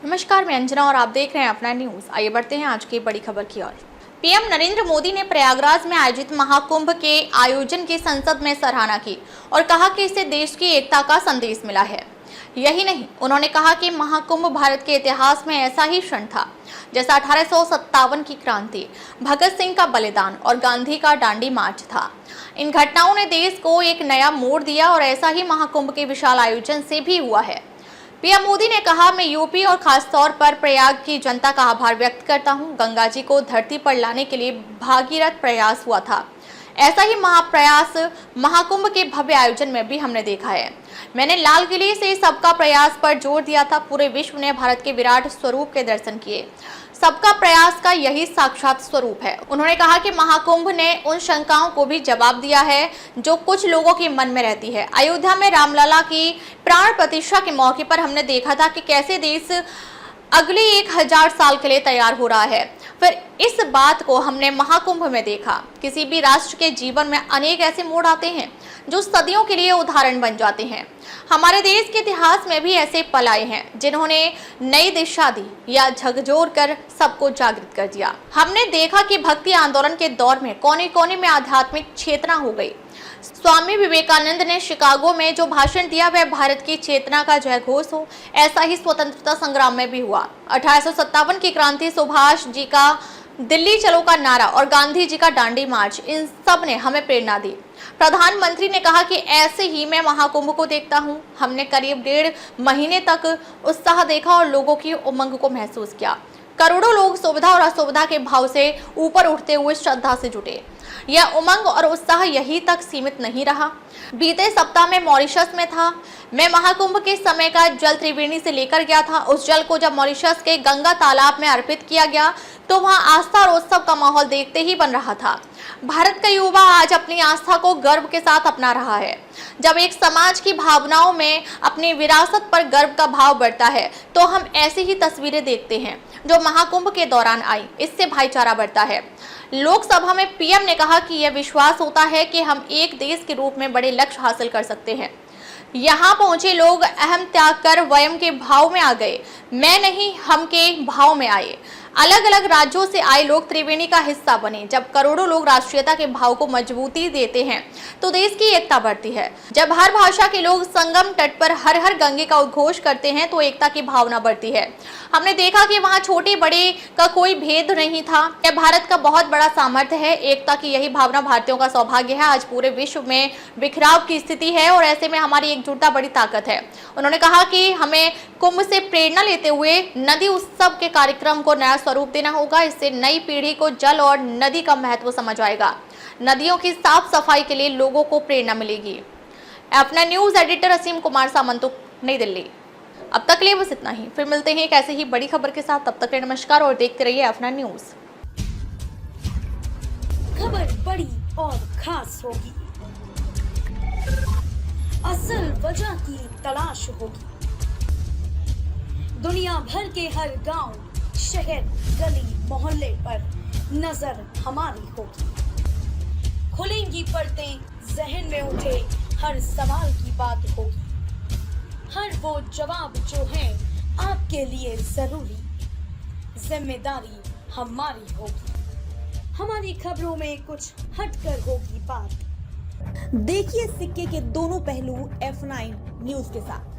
नमस्कार, मैं अंजना और आप देख रहे हैं अपना न्यूज। आइए बढ़ते हैं आज की बड़ी खबर की ओर। पीएम नरेंद्र मोदी ने प्रयागराज में आयोजित महाकुंभ के आयोजन की संसद में सराहना की और कहा कि इससे देश की एकता का संदेश मिला है। यही नहीं, उन्होंने कहा कि महाकुंभ भारत के इतिहास में ऐसा ही क्षण था जैसा 1857 की क्रांति, भगत सिंह का बलिदान और गांधी का दांडी मार्च था। इन घटनाओं ने देश को एक नया मोड़ दिया और ऐसा ही महाकुंभ के विशाल आयोजन से भी हुआ है। पीएम मोदी ने कहा, मैं यूपी और खास तौर पर प्रयाग की जनता का आभार व्यक्त करता हूं। गंगा जी को धरती पर लाने के लिए भागीरथ प्रयास हुआ था। ऐसा ही महाप्रयास महाकुंभ के भव्य आयोजन में भी हमने देखा है। मैंने लाल किले से सबका प्रयास पर जोर दिया था। पूरे विश्व ने भारत के विराट स्वरूप के दर्शन किए। सबका प्रयास का यही साक्षात स्वरूप है। उन्होंने कहा कि महाकुंभ ने उन शंकाओं को भी जवाब दिया है जो कुछ लोगों के मन में रहती है। अयोध्या में रामलला की प्राण प्रतिष्ठा के मौके पर हमने देखा था कि कैसे देश अगले 1000 साल के लिए तैयार हो रहा है। फिर इस बात को हमने महाकुंभ में देखा। किसी भी राष्ट्र के जीवन में अनेक ऐसे मोड़ आते हैं जो सदियों के लिए उदाहरण बन जाते हैं। हमारे देश के इतिहास में भी ऐसे पल आए हैं जिन्होंने नई दिशा दी या झकझोर कर सबको जागृत कर दिया। हमने देखा कि भक्ति आंदोलन के दौर में कोने कोने में आध्यात्मिक चेतना हो गई। स्वामी विवेकानंद ने शिकागो में जो भाषण दिया वह भारत की चेतना का जयघोष हो। ऐसा ही स्वतंत्रता संग्राम में भी हुआ। 1857 की क्रांति, सुभाष जी का दिल्ली चलो का नारा और गांधी जी का दांडी मार्च, इन सब ने हमें प्रेरणा दी। प्रधानमंत्री ने कहा कि ऐसे ही मैं महाकुंभ को देखता हूं। हमने करीब 1.5 महीने तक उत्साह देखा और लोगों की उमंग को महसूस किया। करोड़ों लोग सुविधा और असुविधा के भाव से ऊपर उठते हुए श्रद्धा से जुटे। यह उमंग और उत्साह यहीं तक सीमित नहीं रहा। बीते सप्ताह में मॉरिशस में था। मैं महाकुंभ के समय का जल त्रिवेणी से लेकर गया था। उस जल को जब मॉरिशस के गंगा तालाब में अर्पित किया गया तो वहां आस्था और उत्सव का माहौल देखते ही बन रहा था। भारत का युवा आज अपनी आस्था को गर्व के साथ अपना रहा है। जब एक समाज की भावनाओं में अपनी विरासत पर गर्व का भाव बढ़ता है तो हम ऐसी ही तस्वीरें देखते हैं जो महाकुंभ के दौरान आई। इससे भाईचारा बढ़ता है। लोकसभा में पीएम ने कहा कि यह विश्वास होता है कि हम एक देश के रूप में बड़े लक्ष्य हासिल कर सकते हैं। यहाँ पहुंचे लोग अहम त्याग कर वयम के भाव में आ गए। मैं नहीं, हम के भाव में आए। अलग अलग राज्यों से आए लोग त्रिवेणी का हिस्सा बने। जब करोड़ों लोग राष्ट्रीयता के भाव को मजबूती देते हैं तो देश की एकता बढ़ती है। जब हर भाषा के लोग संगम तट पर हर हर गंगे का उद्घोष करते हैं तो एकता की भावना बढ़ती है। हमने देखा कि वहाँ छोटे बड़े का कोई भेद नहीं था। यह भारत का बहुत बड़ा सामर्थ्य है। एकता की यही भावना भारतीयों का सौभाग्य है। आज पूरे विश्व में बिखराव की स्थिति है और ऐसे में हमारी एकजुटता बड़ी ताकत है। उन्होंने कहा कि हमें कुंभ से प्रेरणा लेते हुए नदी उत्सव के कार्यक्रम को नया स्वरूप देना होगा। इससे नई पीढ़ी को जल और नदी का महत्व समझ आएगा। नदियों की साफ सफाई के लिए लोगों को प्रेरणा मिलेगी। अपना न्यूज एडिटर असीम कुमार सामंत, नई दिल्ली। अब तक के लिए बस इतना ही। फिर मिलते हैं एक ऐसे ही बड़ी खबर के साथ। तब तक के लिए नमस्कार और देखते रहिए अपना न्यूज। खबर बड़ी और खास होगी, असल वजह की तलाश होगी। दुनिया भर के हर गांव, शहर, गली मोहल्ले पर नजर हमारी होगी। खुलेंगी पर्दें, जहन में उठे हर सवाल की बात होगी। हर वो जवाब जो है आपके लिए जरूरी, जिम्मेदारी हमारी होगी। हमारी खबरों में कुछ हटकर होगी बात। देखिए सिक्के के दोनों पहलू F9 न्यूज के साथ।